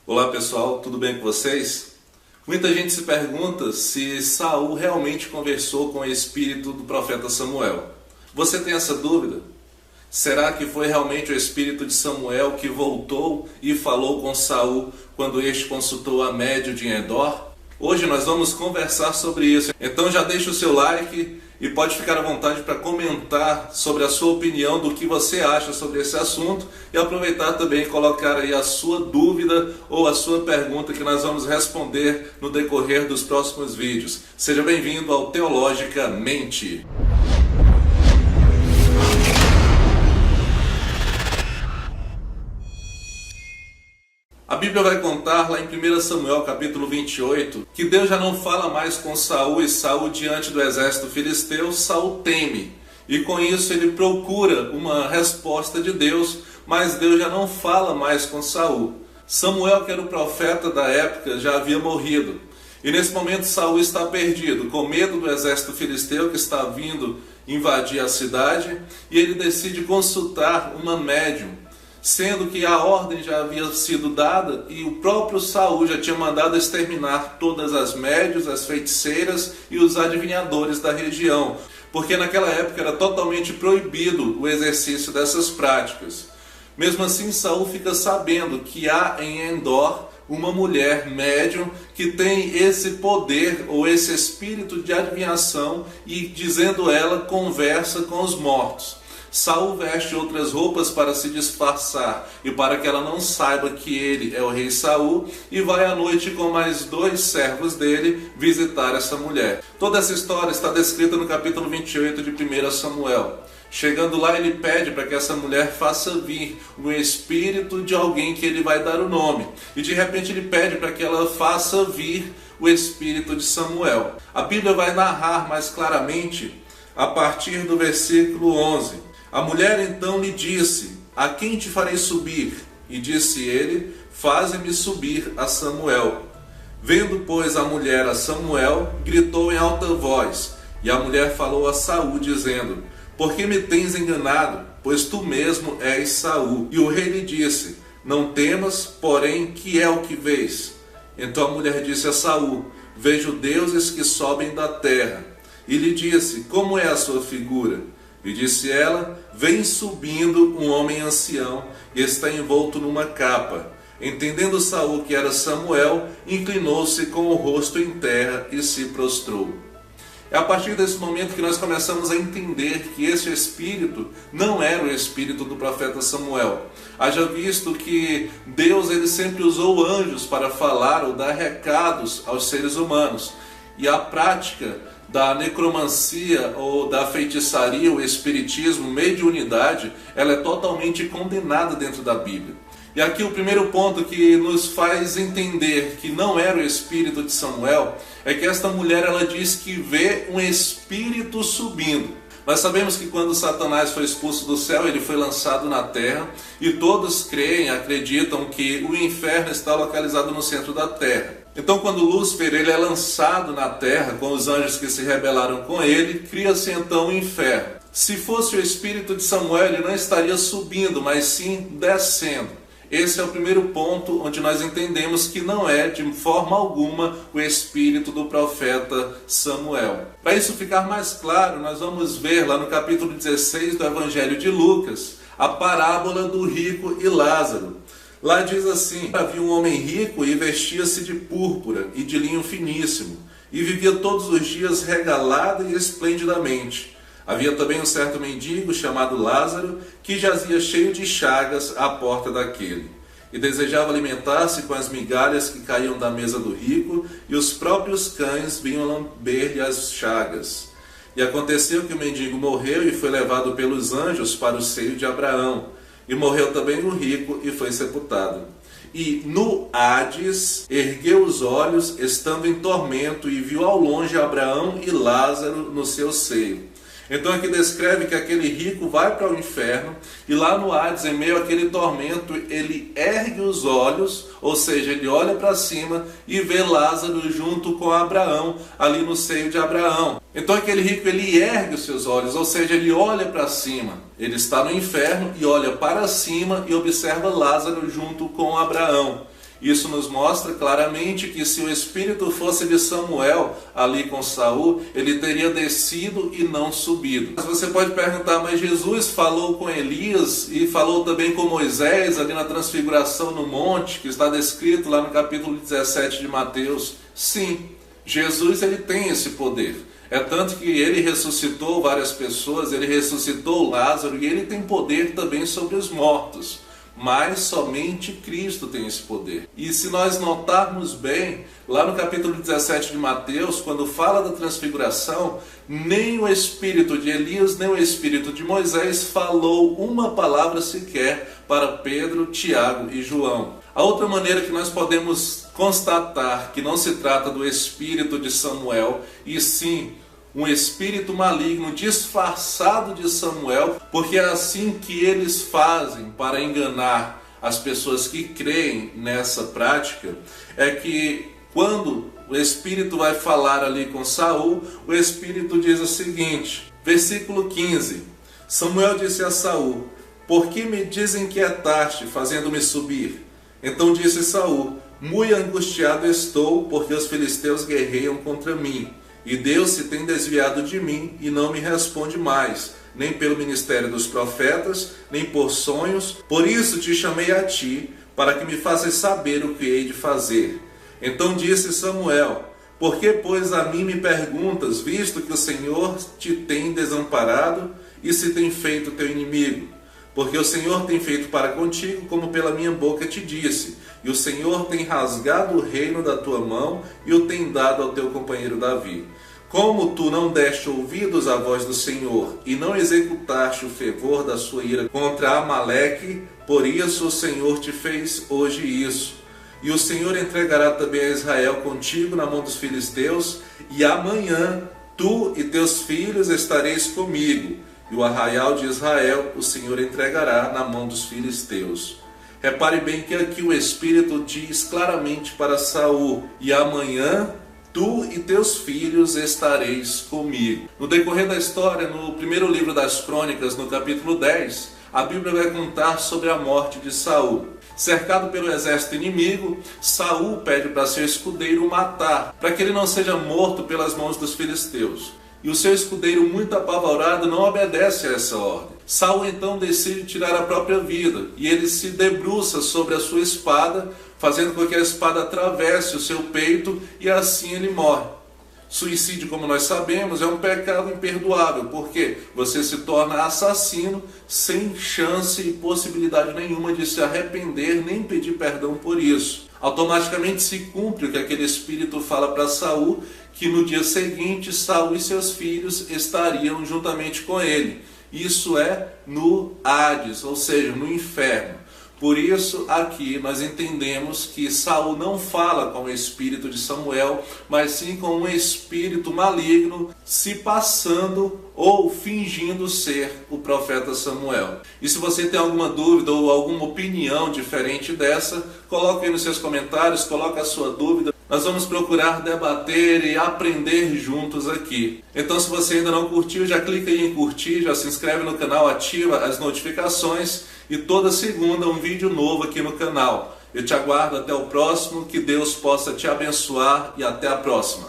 Olá pessoal, tudo bem com vocês? Muita gente se pergunta se Saul realmente conversou com o espírito do profeta Samuel. Você tem essa dúvida? Será que foi realmente o espírito de Samuel que voltou e falou com Saul quando este consultou a médium de Endor? Hoje nós vamos conversar sobre isso. Então já deixa o seu like e pode ficar à vontade para comentar sobre a sua opinião do que você acha sobre esse assunto e aproveitar também e colocar aí a sua dúvida ou a sua pergunta que nós vamos responder no decorrer dos próximos vídeos. Seja bem-vindo ao Teologicamente. A Bíblia vai contar lá em 1 Samuel capítulo 28 que Deus já não fala mais com Saul e Saul diante do exército filisteu, Saul teme. E com isso ele procura uma resposta de Deus, mas Deus já não fala mais com Saul. Samuel, que era o profeta da época, já havia morrido. E nesse momento Saul está perdido, com medo do exército filisteu que está vindo invadir a cidade, e ele decide consultar uma médium. Sendo que a ordem já havia sido dada e o próprio Saul já tinha mandado exterminar todas as médiuns, as feiticeiras e os adivinhadores da região, porque naquela época era totalmente proibido o exercício dessas práticas. Mesmo assim, Saul fica sabendo que há em Endor uma mulher médium que tem esse poder ou esse espírito de adivinhação e, dizendo ela, conversa com os mortos. Saul veste outras roupas para se disfarçar e para que ela não saiba que ele é o rei Saul, e vai à noite com mais 2 servos dele visitar essa mulher. Toda essa história está descrita no capítulo 28 de 1 Samuel. Chegando lá, ele pede para que essa mulher faça vir o espírito de alguém que ele vai dar o nome. E de repente ele pede para que ela faça vir o espírito de Samuel. A Bíblia vai narrar mais claramente a partir do versículo 11. A mulher então lhe disse: a quem te farei subir? E disse ele: faze-me subir a Samuel. Vendo, pois, a mulher a Samuel, gritou em alta voz. E a mulher falou a Saul, dizendo: por que me tens enganado? Pois tu mesmo és Saul. E o rei lhe disse: não temas, porém, que é o que vês? Então a mulher disse a Saul: vejo deuses que sobem da terra. E lhe disse: como é a sua figura? E disse ela: vem subindo um homem ancião, e está envolto numa capa. Entendendo Saul que era Samuel, inclinou-se com o rosto em terra e se prostrou. É a partir desse momento que nós começamos a entender que esse espírito não era o espírito do profeta Samuel. Haja visto que Deus ele sempre usou anjos para falar ou dar recados aos seres humanos. E a prática da necromancia ou da feitiçaria, o espiritismo, mediunidade, ela é totalmente condenada dentro da Bíblia. E aqui o primeiro ponto que nos faz entender que não era o espírito de Samuel é que esta mulher ela diz que vê um espírito subindo. Nós sabemos que quando Satanás foi expulso do céu, ele foi lançado na terra, e todos creem, acreditam que o inferno está localizado no centro da terra. Então quando Lúcifer ele é lançado na terra com os anjos que se rebelaram com ele, cria-se então o inferno. Se fosse o espírito de Samuel, ele não estaria subindo, mas sim descendo. Esse é o primeiro ponto onde nós entendemos que não é de forma alguma o espírito do profeta Samuel. Para isso ficar mais claro, nós vamos ver lá no capítulo 16 do Evangelho de Lucas a parábola do rico e Lázaro. Lá diz assim: havia um homem rico e vestia-se de púrpura e de linho finíssimo, e vivia todos os dias regalado e esplendidamente. Havia também um certo mendigo chamado Lázaro, que jazia cheio de chagas à porta daquele, e desejava alimentar-se com as migalhas que caíam da mesa do rico, e os próprios cães vinham lamber-lhe as chagas. E aconteceu que o mendigo morreu e foi levado pelos anjos para o seio de Abraão. E morreu também o rico e foi sepultado. E no Hades ergueu os olhos, estando em tormento, e viu ao longe Abraão e Lázaro no seu seio. Então aqui descreve que aquele rico vai para o inferno, e lá no Hades, em meio àquele tormento, ele ergue os olhos, ou seja, ele olha para cima e vê Lázaro junto com Abraão, ali no seio de Abraão. Então aquele rico ele ergue os seus olhos, ou seja, ele olha para cima. Ele está no inferno e olha para cima e observa Lázaro junto com Abraão. Isso nos mostra claramente que se o espírito fosse de Samuel ali com Saul, ele teria descido e não subido. Mas você pode perguntar, mas Jesus falou com Elias e falou também com Moisés ali na transfiguração no monte, que está descrito lá no capítulo 17 de Mateus? Sim, Jesus ele tem esse poder. É tanto que ele ressuscitou várias pessoas, ele ressuscitou Lázaro e ele tem poder também sobre os mortos. Mas somente Cristo tem esse poder. E se nós notarmos bem, lá no capítulo 17 de Mateus, quando fala da transfiguração, nem o espírito de Elias, nem o espírito de Moisés falou uma palavra sequer para Pedro, Tiago e João. A outra maneira que nós podemos constatar que não se trata do espírito de Samuel, e sim um espírito maligno disfarçado de Samuel, porque é assim que eles fazem para enganar as pessoas que creem nessa prática, é que quando o espírito vai falar ali com Saul, o espírito diz o seguinte, versículo 15, Samuel disse a Saul, por que me desinquietaste, fazendo-me subir? Então disse Saul, muito angustiado estou, porque os filisteus guerreiam contra mim. E Deus se tem desviado de mim e não me responde mais, nem pelo ministério dos profetas, nem por sonhos. Por isso te chamei a ti, para que me faças saber o que hei de fazer. Então disse Samuel, por que, pois, a mim me perguntas, visto que o Senhor te tem desamparado e se tem feito teu inimigo? Porque o Senhor tem feito para contigo, como pela minha boca te disse, e o Senhor tem rasgado o reino da tua mão e o tem dado ao teu companheiro Davi. Como tu não deste ouvidos à voz do Senhor e não executaste o fervor da sua ira contra Amaleque, por isso o Senhor te fez hoje isso. E o Senhor entregará também a Israel contigo na mão dos filisteus, e amanhã tu e teus filhos estareis comigo, e o arraial de Israel o Senhor entregará na mão dos filisteus. Repare bem que aqui o Espírito diz claramente para Saul, e amanhã tu e teus filhos estareis comigo. No decorrer da história, no primeiro livro das Crônicas, no capítulo 10, a Bíblia vai contar sobre a morte de Saul. Cercado pelo exército inimigo, Saul pede para seu escudeiro matar, para que ele não seja morto pelas mãos dos filisteus. E o seu escudeiro, muito apavorado, não obedece a essa ordem. Saul então decide tirar a própria vida, e ele se debruça sobre a sua espada, fazendo com que a espada atravesse o seu peito, e assim ele morre. Suicídio, como nós sabemos, é um pecado imperdoável, porque você se torna assassino sem chance e possibilidade nenhuma de se arrepender, nem pedir perdão por isso. Automaticamente se cumpre o que aquele espírito fala para Saul, que no dia seguinte Saul e seus filhos estariam juntamente com ele. Isso é no Hades, ou seja, no inferno. Por isso, aqui nós entendemos que Saul não fala com o espírito de Samuel, mas sim com um espírito maligno se passando ou fingindo ser o profeta Samuel. E se você tem alguma dúvida ou alguma opinião diferente dessa, coloque aí nos seus comentários, coloque a sua dúvida. Nós vamos procurar debater e aprender juntos aqui. Então, se você ainda não curtiu, já clica aí em curtir, já se inscreve no canal, ativa as notificações e toda segunda um vídeo novo aqui no canal. Eu te aguardo até o próximo, que Deus possa te abençoar e até a próxima.